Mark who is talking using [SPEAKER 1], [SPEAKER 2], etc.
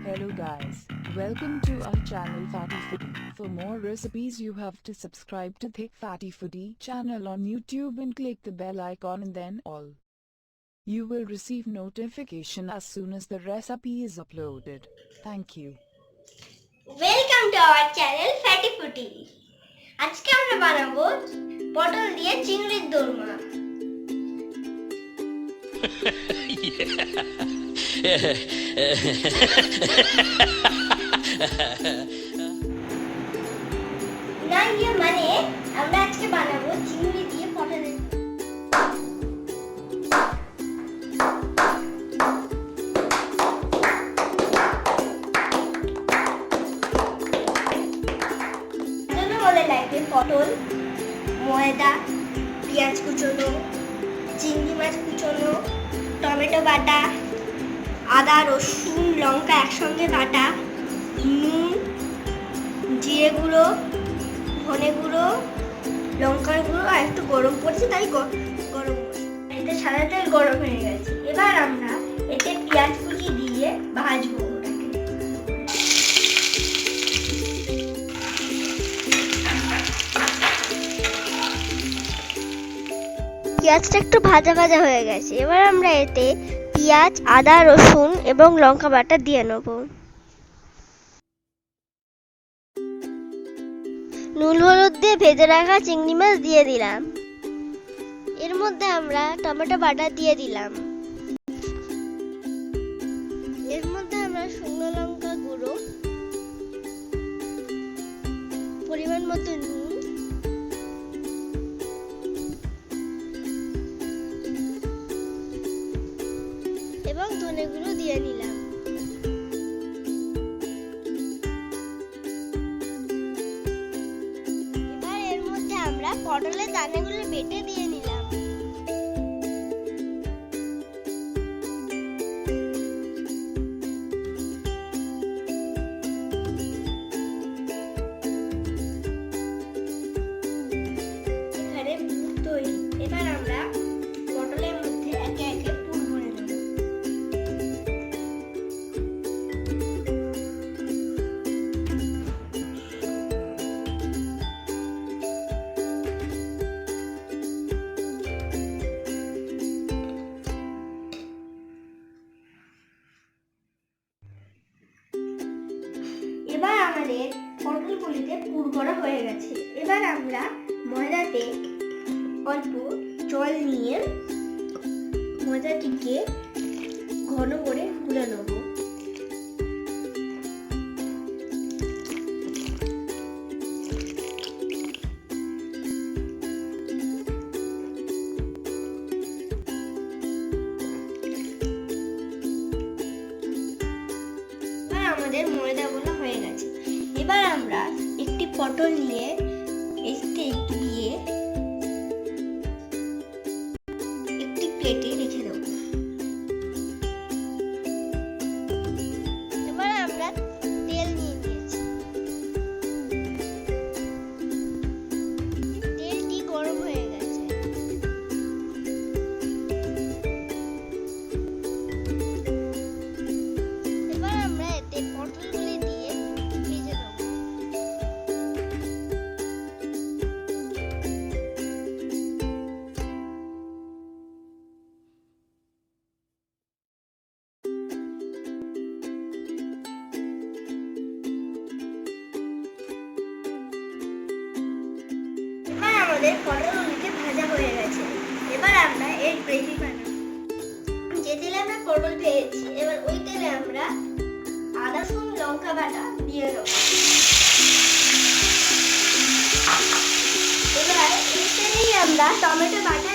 [SPEAKER 1] Hello guys, welcome to our channel Fatty Foodie. For more recipes you have to subscribe to the Fatty Foodie channel on YouTube and click the bell icon and then all. You will receive notification as soon as the recipe is uploaded. Thank you.
[SPEAKER 2] Welcome to our channel fatty foodie. আজকে আমরা বানাবো পটল দিয়ে চিংড়ির দোরমা। না ইয়ে মানে আমরা আজকে বানাবো চিংড়ি দিয়ে পটলের লাগবে পটল, ময়দা, পেঁয়াজ কুচনো, চিংড়ি মাছ কুচনো, টমেটো বাটা, আদা রসুন লঙ্কা একসঙ্গে বাটা, নুন, জিরে গুঁড়ো, ধনে গুঁড়ো, লঙ্কার গুঁড়ো আর একটু গরম পড়ছে তাই গরম এতে সাদা তেল গরম হয়ে গেছে। এবার আমরা এতে পেঁয়াজ কুচি দিয়ে ভাজবো। পেঁয়াজটা একটু ভাজা ভাজা হয়ে গেছে। এবার আমরা এতে পেঁয়াজ, আদা, রসুন এবং লঙ্কা বাটা দিয়ে নেব। নুন হলুদ দিয়ে ভেজে রাখা চিংড়ি মাছ দিয়ে দিলাম। এর মধ্যে আমরা টমেটো বাটা দিয়ে দিলাম। এর মধ্যে আমরা শুকনো লঙ্কা গুঁড়ো, পরিমাণ মতো নুন, এবং ধনে গুঁড়ো দিয়ে নিলাম। এবার এর মধ্যে আমরা পটলের দানাগুলো বেটে দিয়ে নিলাম। এখানে পুর তৈরি। এবার আমরা পটলের মধ্যে একে একে পুর ভরে দেব। এবার আমাদের পটলগুলিতে পুর করা হয়ে গেছে। এবার আমরা ময়দাতে অল্প জল নিয়ে ময়দাটিকে ঘন করে গুলে নেব। আমাদের ময়দা গোলা হয়ে গেছে। এবার আমরা একটি পটল নিয়ে এতে দিয়ে একটি প্লেটে রেখে দেব। এবার আমরা তেল নিয়ে নিয়েছি। তেলটি গরম হয়ে গেছে। এবার আমরা এতে পটলগুলি দিয়ে ভেজে নেব। এবার আমাদের পটলগুলিকে ভাজা হয়ে গেছে। এবার আমরা এর গ্রেভি বানাবো। যে তেলে আমরা পটল ভেজেছি এবার ওই তেলে আমরা আদা রসুন লঙ্কা বাটা দিয়ে দেব। এবার এই তেলেই আমরা টমেটো বাটা